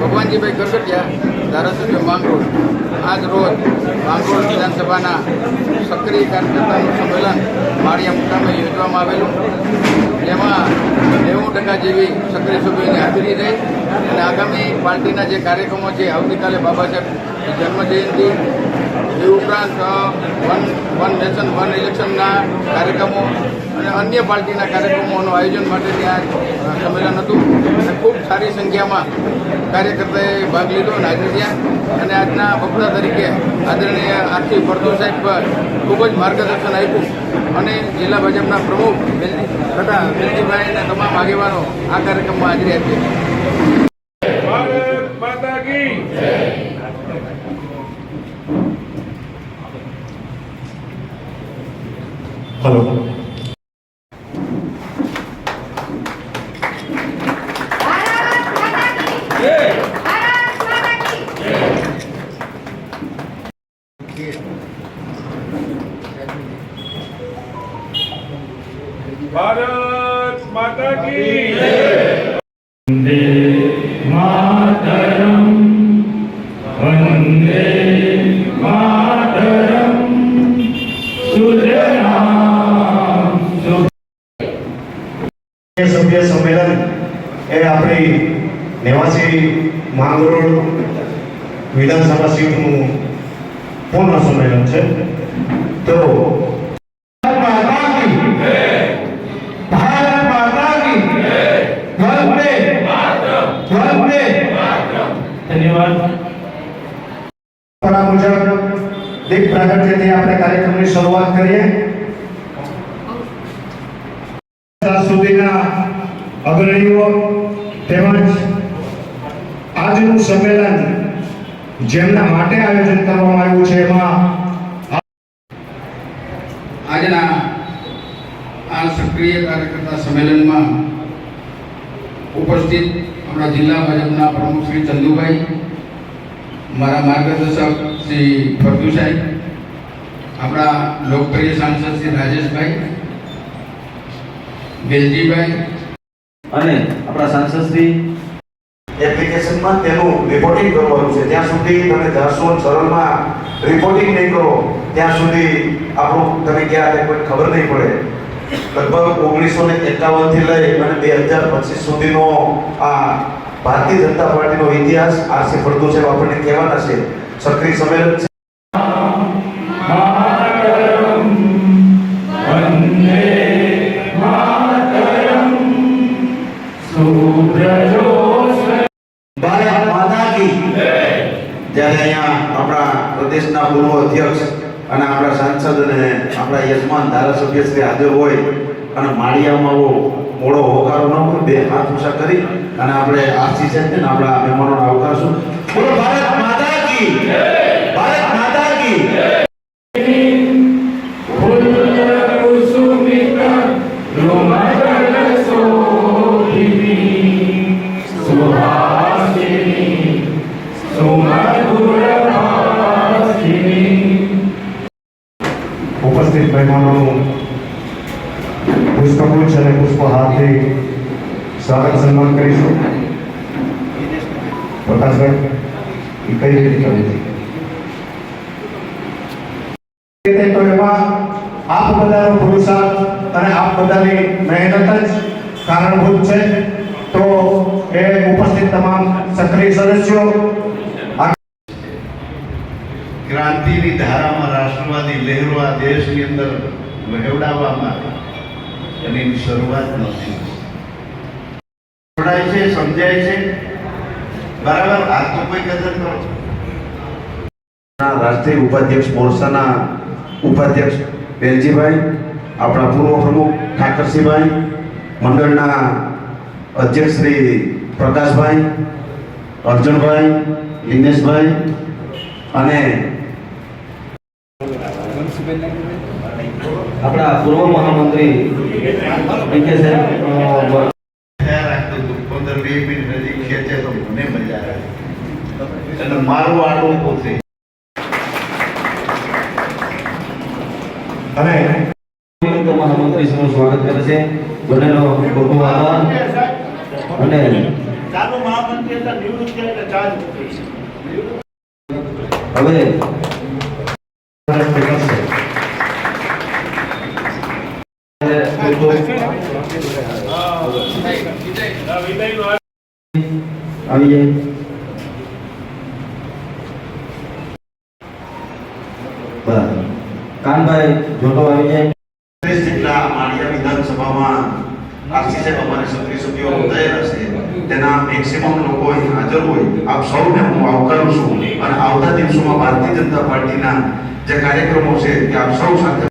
ભગવાનજીભાઈ ગરગટિયા, ધારાસભ્ય માંગરોળ, આજ રોજ માંગરોળ વિધાનસભાના સક્રિય કાર્યકર્તાનું સંમેલન માળિયા મુકામે યોજવામાં આવેલું, જેમાં 90% જેવી સક્રિય સભ્યોની હાજરી રહી અને આગામી પાર્ટીના જે કાર્યક્રમો છે, આવતીકાલે બાબા સાહેબ જન્મજયંતિ એ ઉપરાંત વન નેશન વન ઇલેક્શનના કાર્યક્રમો અને અન્ય પાર્ટીના કાર્યક્રમોનું આયોજન માટે ત્યાં સંમેલન હતું અને ખૂબ સારી સંખ્યામાં કાર્યકર્તાએ ભાગ લીધો અને હાજર થયા અને આજના વક્તા તરીકે આદરણીય આરતી ફળદુ સાહેબ ખૂબ જ માર્ગદર્શન આપ્યું અને જિલ્લા ભાજપના પ્રમુખ તથા વેલજીભાઈ અને તમામ આગેવાનો આ કાર્યક્રમમાં હાજરી આપી. ભારત માતા કી જય. हेलो भारत माता की जय. वंदे मातरम वंदे मातरम सभ्य सम्मेलन ए अपनी निवासी માંગરોળ विधानसभा सीट पूर्ण सम्मेलन है. तो धन्यवाद. मुजब દીપ પ્રાગટ્યથી આપણે કાર્યક્રમની શરૂઆત કરીએ. સુધીના અગ્રણીઓ તેમજ આજનું સંમેલન જેમના માટે આયોજન કરવામાં આવ્યું છે એમાં આજના આ સક્રિય કાર્યકર્તા સંમેલનમાં ઉપસ્થિત આપણા જિલ્લા ભાજપના પ્રમુખ શ્રી ચંદુભાઈ, મારા માર્ગદર્શક શ્રી ફળદુ સાહેબ, આપણા લોકપ્રિય સાંસદ શ્રી રાજેશભાઈ, વેલજીભાઈ અને આપણા સાંસદ શ્રી એપ્લિકેશનમાં તેનું રિપોર્ટિંગ કરવાનું છે. ત્યાં સુધી તમે જાશો સરળમાં રિપોર્ટિંગ નહીં કરો ત્યાં સુધી આપણું તમે ક્યાં કોઈ ખબર નહીં પડે. લગભગ 1951 થી લઈ અને 2025 સુધીનો આ ભારતીય જનતા પાર્ટીનો ઇતિહાસ આરસી ફળદુ સાહેબ આપણને કહેવાના છે. સક્રિય સંમેલન છે. ભારત માતા કી જય. જ્યારે અહીંયા આપણા પ્રદેશના પૂર્વ અધ્યક્ષ અને આપણા સાંસદ અને આપણા યજમાન ધારાસભ્ય શ્રી હાજર હોય અને માળિયામાં મોડો હોકારો ન હોય, બે હાથ ઊંચા કરી અને આપણે આરસી સાહેબને આપણા મહેમાનોને આવકારશું. બોલો ભારત માતા કી જય. ભારત માતા કી જય. ઉપસ્થિત મહેમાનોનું પુષ્પગુચ્છ અને પુષ્પહારથી સ્વાગત સન્માન કરીશું. પ્રકાશભાઈ, એ કઈ રીતે કરવું છે તો એમાં આપ બધાનો પુરુષાર્થ અને આપ બધાની મહેનત જ કારણભૂત છે. તો એ ઉપસ્થિત તમામ સક્રિય સદસ્યો ક્રાંતિની ધારામાં રાષ્ટ્રવાદી લહેરો આ દેશની અંદર વહેવડાવવામાં એની શરૂઆત નથી. જોડાય છે, સમજાય છે, બરાબર. આ તો કોઈ કદર કરો. રાષ્ટ્રીય ઉપાધ્યક્ષ મોરચાના ઉપાધ્યક્ષ વેલજીભાઈ, આપણા પૂર્વ પ્રમુખ ઠાકરસિંહભાઈ, મંડળના અધ્યક્ષ શ્રી પ્રકાશભાઈ, અર્જુનભાઈ, દિનેશભાઈ અને આપણા પૂર્વ મહામંત્રી ડીકે સાહેબ ખ્યાલ રાખતો હતો. 15-20 મિનિટ નજીક ખેંચે તો મને મજા આવે અને મારું આડું પોતે અને તો મહામંત્રીશ્રીનું સ્વાગત કરે છે. બંનેનો ખૂબ ખૂબ આભાર. અને ચાલુ મહામંત્રી હતા નિવૃત્ત થયા એટલે ચાલુ હવે વિદાયનો આવી જાય. બરાબર. કાનભાઈ જોટો આવી જાય. 30 જેટલા માળિયા વિધાનસભામાં આરસી સાહેબ અમારે સક્રિય સભ્યો નોંધાયેલા છે તેના મેક્સિમમ લોકો અહીં હાજર હોય આપ સૌને હું આવકારું છું અને આવતા દિવસોમાં ભારતીય જનતા પાર્ટીના જે કાર્યક્રમો છે તે આપ સૌ સાથે